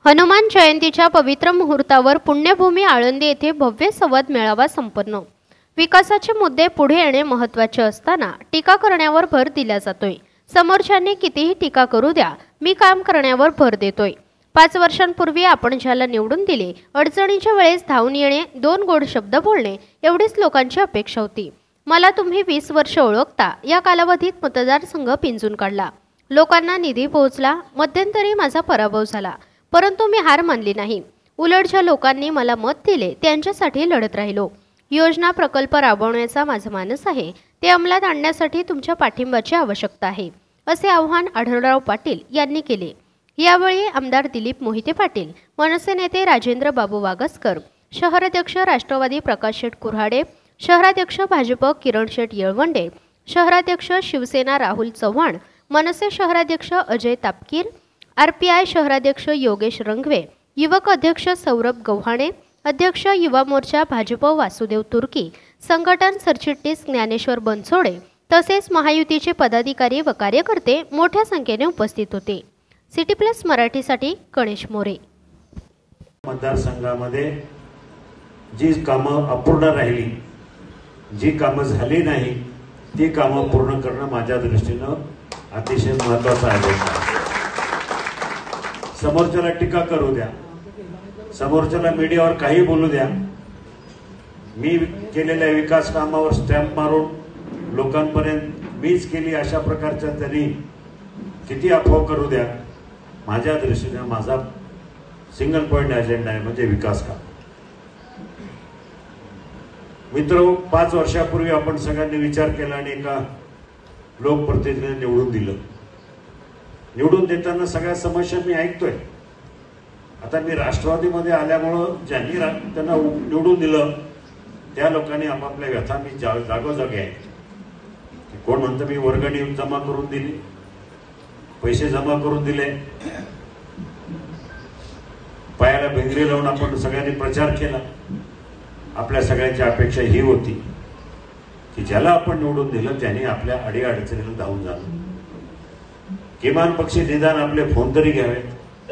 हनुमान जयंतीच्या पवित्र मुहूर्तावर पुण्यभूमी आळंदी येथे भव्य संवाद मेळावा संपन्न। विकासाचे मुद्दे पुढे येणे महत्त्वाचे असताना टीका करण्यावर भर दिला जातोय। समोरच्यांनी कितीही टीका करू द्या, मी काम करण्यावर भर देतोय। 5 वर्षांपूर्वी आपण ज्याला निवडून दिले, अडचणीच्या वेळेस धावून येणे, 2 गोड शब्द बोलणे एवढीच लोकांची अपेक्षा होती। मला तुम्ही 20 वर्ष ओळखता, या कालावधीत मतदारसंघ पिंजून काढला, लोकांना निधी पोहोचला, मध्यंतरी माझा पराभव झाला, परंतु मी हार मानली नाही। उलट ज्या लोकांनी मला मत दिले त्यांच्यासाठी लढत राहिलो। योजना प्रकल्प राबवण्याचा माझा मानस आहे, ते अंमलात आणण्यासाठी तुमच्या पाठिंब्याची आवश्यकता आहे, असे आवाहन आढळराव पाटील यांनी केले। यावेळी आमदार दिलीप मोहिते पाटील, मनसे नेते राजेंद्र बाबू वागसकर, शहराध्यक्ष राष्ट्रवादी प्रकाश शेठ कुऱ्हाडे, शहराध्यक्ष भाजप किरण शेठ येळवंडे, शहराध्यक्ष शिवसेना राहुल चव्हाण, मनसे शहराध्यक्ष अजय तापकीर, आरपीआय शहराध्यक्ष योगेश रंगवे, युवक अध्यक्ष सौरभ गव्हाणे, अध्यक्ष युवा मोर्चा भाजप वासुदेव तुर्की, संघटन सरचिटणीस ज्ञानेश्वर बनसोडे तसेच महायुतीचे पदाधिकारी व कार्यकर्ते मोठ्या संख्येने उपस्थित होते। सिटी प्लस मराठीसाठी गणेश मोरे। मतदारसंघामध्ये जी कामं अपूर्ण राहिली, जी कामं झाली नाही, ती कामं पूर्ण करणं माझ्या दृष्टीने अतिशय महत्त्वाचं आहे। समोरच्याला टीका करू द्या, समोरच्याला मीडियावर काही बोलू द्या, मी केलेल्या विकास कामावर स्टॅम्प मारून लोकांपर्यंत मीच केली अशा प्रकारच्या त्यांनी किती अफवा करू द्या, माझ्या दृष्टीने माझा सिंगल पॉइंट अजेंडा आहे, म्हणजे विकास काम। मित्र, 5 वर्षापूर्वी आपण सगळ्यांनी विचार केला आणि एका लोकप्रतिनिधीने निवडून दिलं। निवडून देताना सगळ्या समस्या मी ऐकतोय। आता मी राष्ट्रवादीमध्ये आल्यामुळं ज्यांनी त्यांना निवडून दिलं त्या लोकांनी आपापल्या व्यथा मी जागोजागी आहे। कोण म्हणतं मी वर्गणी जमा करून दिली, पैसे जमा करून दिले, पायाला भिंगरी लावून आपण सगळ्यांनी प्रचार केला। आपल्या सगळ्यांची अपेक्षा ही होती की ज्याला आपण निवडून दिलं त्यांनी आपल्या अडीअडचणीला धावून जाणं, किमान पक्षी निदान आपले फोन तरी घ्यावेत,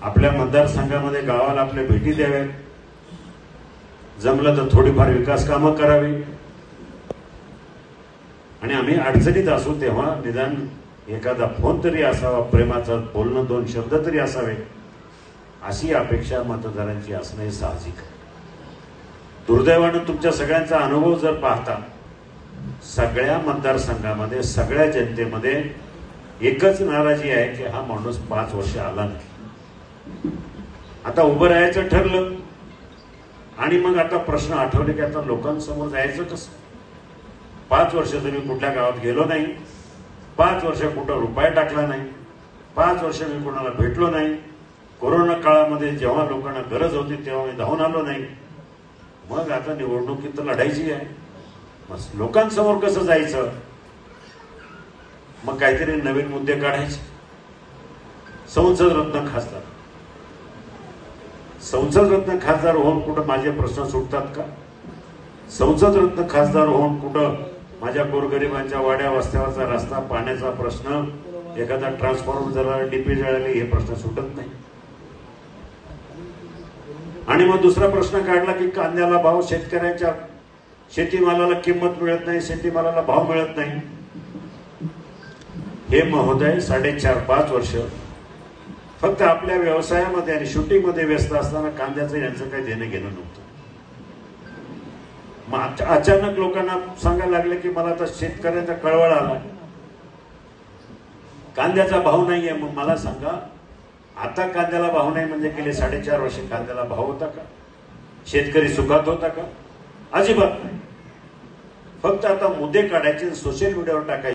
आपल्या मतदारसंघामध्ये गावाला आपल्या भेटी द्याव्यात, जमलं तर थोडीफार विकास कामं करावी, आणि आम्ही अडचणीत असू तेव्हा निदान एखादा फोन तरी असावा, प्रेमाचं बोलणं, 2 शब्द तरी असावे, अशी अपेक्षा मतदारांची असणं हे साहजिक आहे। दुर्दैवानं तुमच्या सगळ्यांचा अनुभव जर पाहता, सगळ्या मतदारसंघामध्ये सगळ्या जनतेमध्ये एकच नाराजी आहे की हा माणूस 5 वर्ष आला नाही। आता उभं राहायचं ठरलं आणि मग आता प्रश्न आठवले की आता लोकांसमोर जायचं कसं। 5 वर्ष तुम्ही कुठल्या गावात गेलो नाही, 5 वर्ष कुठं रुपया टाकला नाही, 5 वर्ष मी कोणाला भेटलो नाही, कोरोना काळामध्ये जेव्हा लोकांना गरज होती तेव्हा मी धावून आलो नाही, मग आता निवडणुकीत लढायची आहे, मग लोकांसमोर कसं जायचं, मग काहीतरी नवीन मुद्दे काढायचे। संसद रत्न खासदार, संसद रत्न खासदार होऊन कुठं माझे प्रश्न सुटतात का? संसद रत्न खासदार होऊन कुठं माझ्या गोरगरिबांच्या वाड्या वस्त्यावरचा रस्ता, पाण्याचा प्रश्न, एखादा ट्रान्सफॉर्मर जळाला, डीपी जळाली, हे प्रश्न सुटत नाही। आणि मग दुसरा प्रश्न काढला की कांद्याला भाव, शेतकऱ्यांच्या शेतीमालाला किंमत मिळत नाही, शेतीमालाला भाव मिळत नाही। हे महोदय 4.5 वर्ष फक्त आपल्या व्यवसायामध्ये आणि शूटिंग मध्ये व्यस्त असताना कांद्याचं यांचं काही देणं घेणं नव्हतं। मग अचानक लोकांना सांगायला लागले की मला तर शेतकऱ्यांचा कळवळ आला, कांद्याचा भाव नाहीये। मग मला सांगा, आता कांद्याला भाव नाही म्हणजे गेले 4.5 वर्ष कांद्याला भाव होता का? शेतकरी सुखात होता का? अजिबात नाही। फक्त आता मुद्दे काढायचे, सोशल मीडियावर टाकायचे।